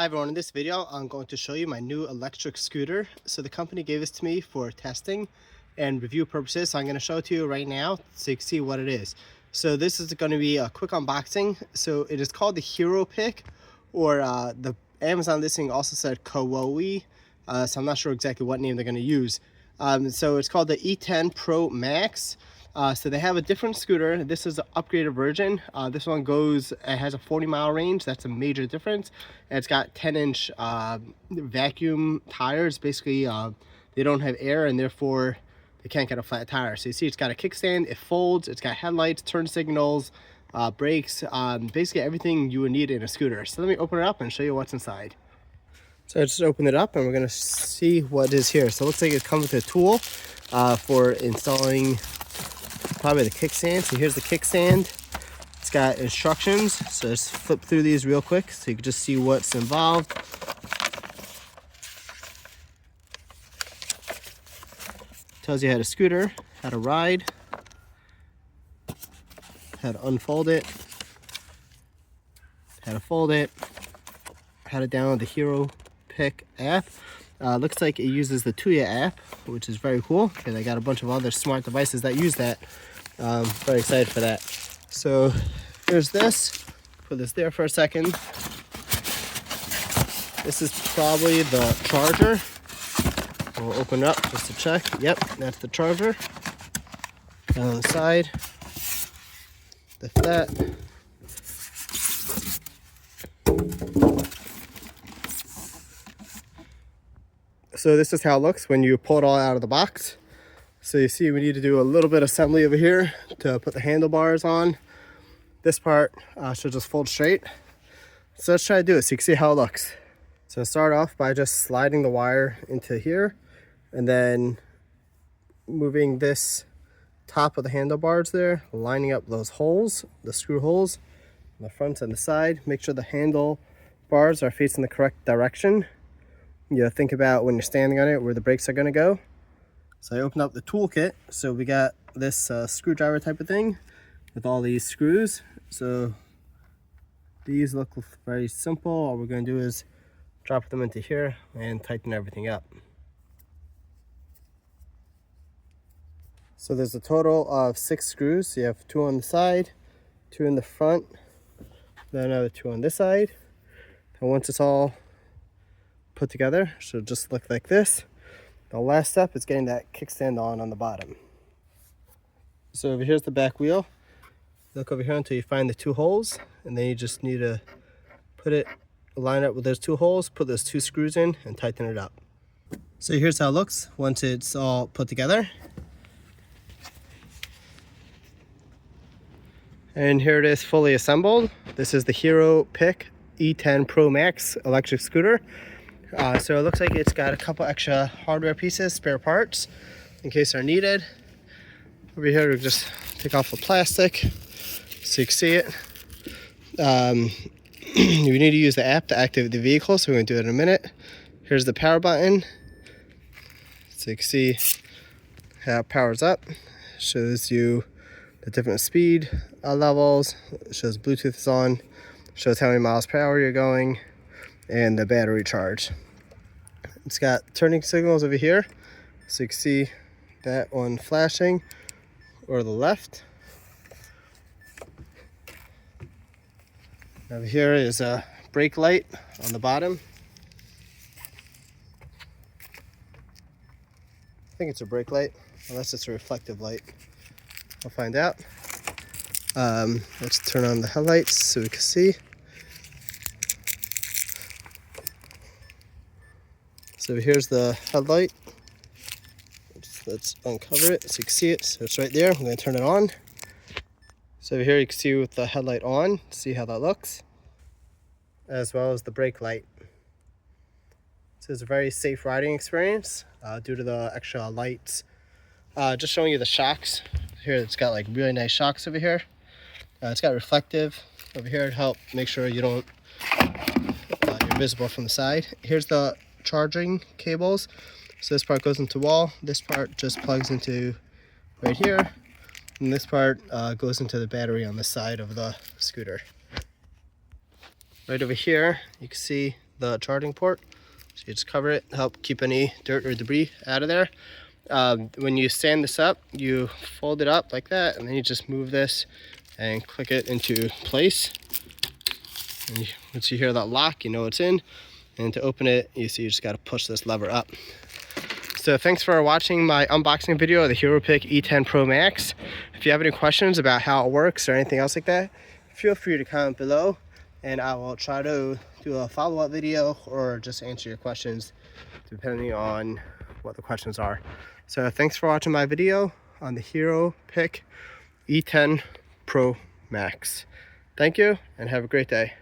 Hi everyone, in this video I'm going to show you my new electric scooter. So the company gave this to me for testing and review purposes, so I'm going to show it to you right now so you can see what it is. So this is going to be a quick unboxing. So it is called the Heropick, or the Amazon listing also said Kawowi, so I'm not sure exactly what name they're going to use. So it's called the E10 Pro Max. So they have a different scooter. This is an upgraded version. This one it has a 40-mile range. That's a major difference. And it's got 10-inch vacuum tires. Basically, they don't have air and therefore they can't get a flat tire. So you see it's got a kickstand, it folds, it's got headlights, turn signals, brakes, basically everything you would need in a scooter. So let me open it up and show you what's inside. So I just opened it up and we're gonna see what is here. So it looks like it comes with a tool for installing probably the kickstand. So here's the kickstand. It's got instructions. So let's flip through these real quick so you can just see what's involved. Tells you how to scooter, how to ride, how to unfold it, how to fold it, how to download the Heropick app. Looks like it uses the Tuya app, which is very cool because I got a bunch of other smart devices that use that. Very excited for that. So here's this. Put this there for a second. This is probably the charger. We'll open it up just to check. Yep, that's the charger. Down on the side. Lift that. So this is how it looks when you pull it all out of the box. So you see we need to do a little bit of assembly over here to put the handlebars on. This part should just fold straight. So let's try to do it so you can see how it looks. So start off by just sliding the wire into here and then moving this top of the handlebars there, lining up those holes, the screw holes on the front and the side. Make sure the handlebars are facing the correct direction. You think about when you're standing on it where the brakes are going to go. So I opened up the toolkit. So we got this screwdriver type of thing with all these screws. So these look very simple. All we're going to do is drop them into here and tighten everything up. So there's a total of 6 screws. So you have 2 on the side, 2 in the front, then another 2 on this side. And once it's all put together, it should just look like this. The last step is getting that kickstand on the bottom. So over here's the back wheel. Look over here until you find the 2 holes, and then you just need to line up with those 2 holes, put those 2 screws in, and tighten it up. So here's how it looks once it's all put together. And here it is fully assembled. This is the Heropick E10 Pro Max electric scooter. So it looks like it's got a couple extra hardware pieces, spare parts, in case they're needed. Over here, we'll just take off the plastic so you can see it. You need to use the app to activate the vehicle, so we're going to do it in a minute. Here's the power button. So you can see how it powers up. Shows you the different speed levels. It shows Bluetooth is on. Shows how many miles per hour you're going. And the battery charge. It's got turning signals over here, so you can see that one flashing, or the left. Over here is a brake light on the bottom. I think it's a brake light, unless it's a reflective light. I'll find out. Let's turn on the headlights so we can see. So here's the headlight. Let's uncover it so you can see it. So it's right there. I'm going to turn it on. So over here you can see with the headlight on, see how that looks, as well as the brake light. So it's a very safe riding experience due to the extra lights. Just showing you the shocks. Here it's got like really nice shocks over here. It's got reflective over here to help make sure you're visible from the side. Here's the charging cables. So this part goes into wall, this part just plugs into right here, and this part goes into the battery on the side of the scooter. Right over here you can see the charging port. So you just cover it, help keep any dirt or debris out of there. When you stand this up, you fold it up like that, and then you just move this and click it into place. And once you hear that lock, you know it's in. And to open it, you see you just got to push this lever up. So thanks for watching my unboxing video of the Heropick E10 Pro Max. If you have any questions about how it works or anything else like that, feel free to comment below, and I will try to do a follow-up video or just answer your questions depending on what the questions are. So thanks for watching my video on the Heropick E10 Pro Max. Thank you and have a great day.